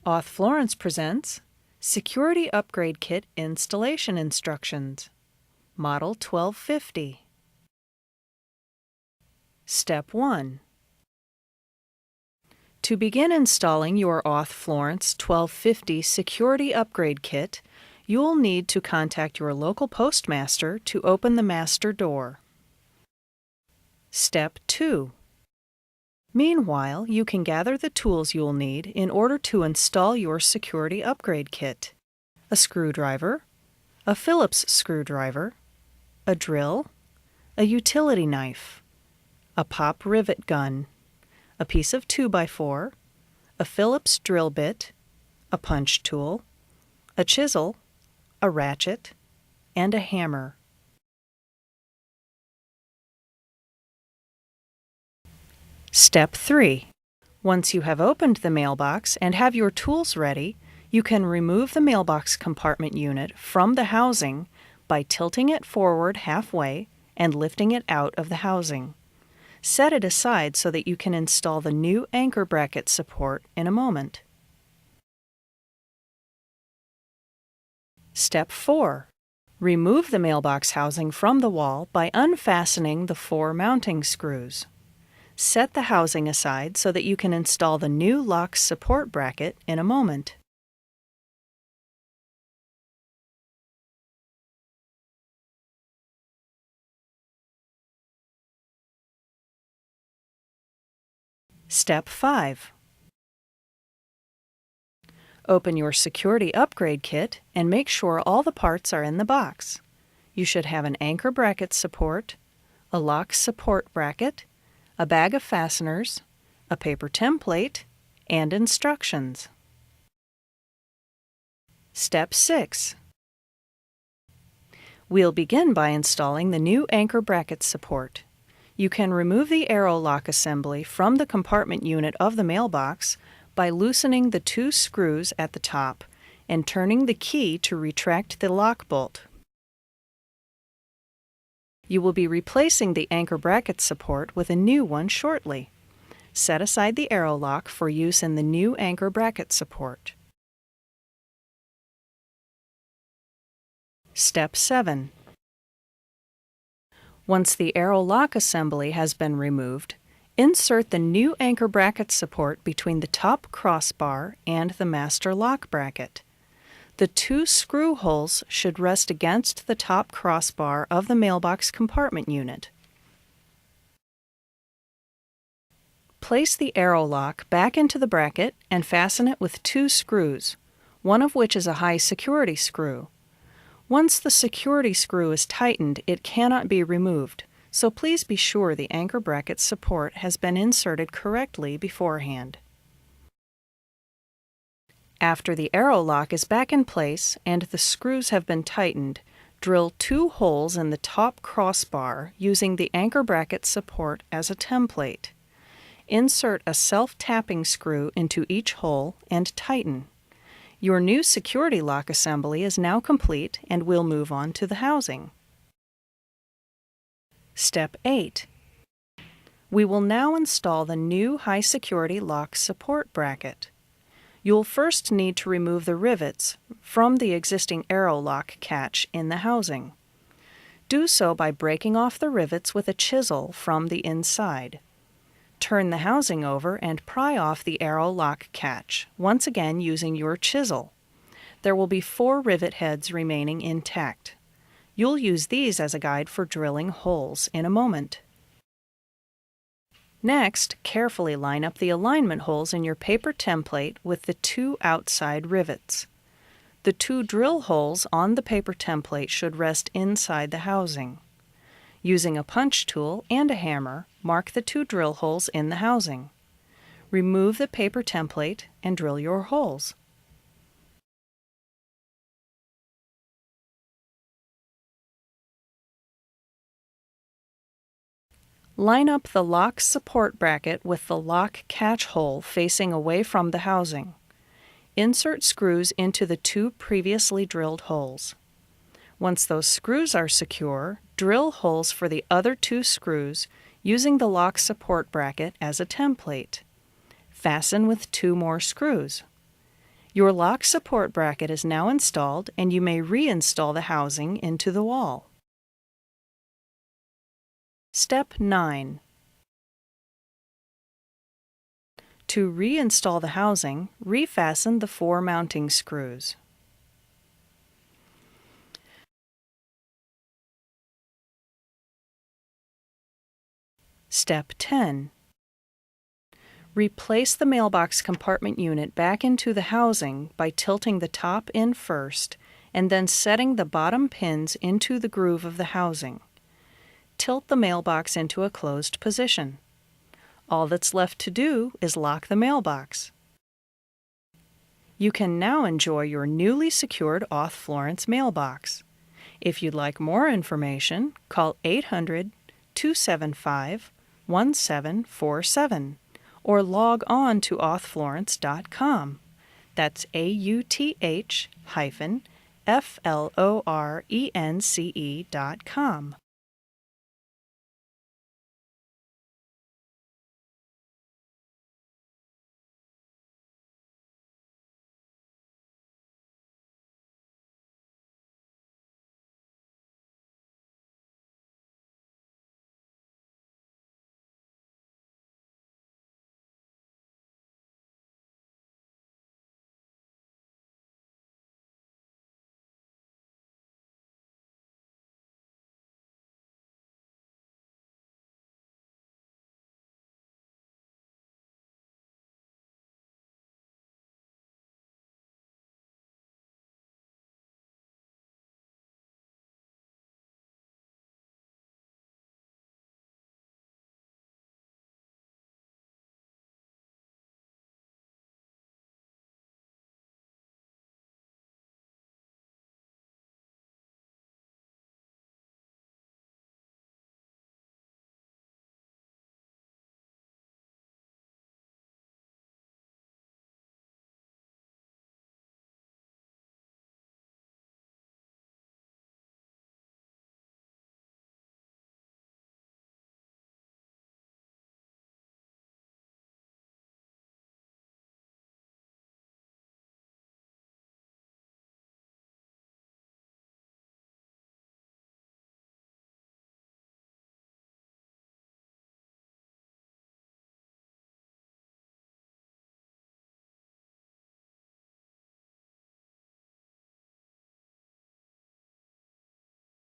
Auth Florence presents Security Upgrade Kit Installation Instructions, Model 1250. Step 1. To begin installing your Auth Florence 1250 Security Upgrade Kit, you will need to contact your local postmaster to open the master door. Step 2. Meanwhile, you can gather the tools you'll need in order to install your security upgrade kit: a screwdriver, a Phillips screwdriver, a drill, a utility knife, a pop rivet gun, a piece of 2x4, a Phillips drill bit, a punch tool, a chisel, a ratchet, and a hammer. Step 3. Once you have opened the mailbox and have your tools ready, you can remove the mailbox compartment unit from the housing by tilting it forward halfway and lifting it out of the housing. Set it aside so that you can install the new anchor bracket support in a moment. Step 4. Remove the mailbox housing from the wall by unfastening the 4 mounting screws. Set the housing aside so that you can install the new lock support bracket in a moment. Step 5. Open your security upgrade kit and make sure all the parts are in the box. You should have an anchor bracket support, a lock support bracket, a bag of fasteners, a paper template, and instructions. Step 6. We'll begin by installing the new anchor bracket support. You can remove the arrow lock assembly from the compartment unit of the mailbox by loosening the 2 screws at the top and turning the key to retract the lock bolt. You will be replacing the anchor bracket support with a new one shortly. Set aside the arrow lock for use in the new anchor bracket support. Step 7. Once the arrow lock assembly has been removed, insert the new anchor bracket support between the top crossbar and the master lock bracket. The 2 screw holes should rest against the top crossbar of the mailbox compartment unit. Place the arrow lock back into the bracket and fasten it with 2 screws, one of which is a high security screw. Once the security screw is tightened, it cannot be removed, so please be sure the anchor bracket support has been inserted correctly beforehand. After the arrow lock is back in place and the screws have been tightened, drill 2 holes in the top crossbar using the anchor bracket support as a template. Insert a self-tapping screw into each hole and tighten. Your new security lock assembly is now complete and we'll move on to the housing. Step 8. We will now install the new high security lock support bracket. You'll first need to remove the rivets from the existing arrow lock catch in the housing. Do so by breaking off the rivets with a chisel from the inside. Turn the housing over and pry off the arrow lock catch, once again using your chisel. There will be 4 rivet heads remaining intact. You'll use these as a guide for drilling holes in a moment. Next, carefully line up the alignment holes in your paper template with the 2 outside rivets. The 2 drill holes on the paper template should rest inside the housing. Using a punch tool and a hammer, mark the 2 drill holes in the housing. Remove the paper template and drill your holes. Line up the lock support bracket with the lock catch hole facing away from the housing. Insert screws into the 2 previously drilled holes. Once those screws are secure, drill holes for the other 2 screws using the lock support bracket as a template. Fasten with 2 more screws. Your lock support bracket is now installed, and you may reinstall the housing into the wall. Step 9. To reinstall the housing, refasten the 4 mounting screws. Step 10. Replace the mailbox compartment unit back into the housing by tilting the top in first and then setting the bottom pins into the groove of the housing. Tilt the mailbox into a closed position. All that's left to do is lock the mailbox. You can now enjoy your newly secured Auth Florence mailbox. If you'd like more information, call 800-275-1747 or log on to authflorence.com. That's AUTH-FLORENCE.com.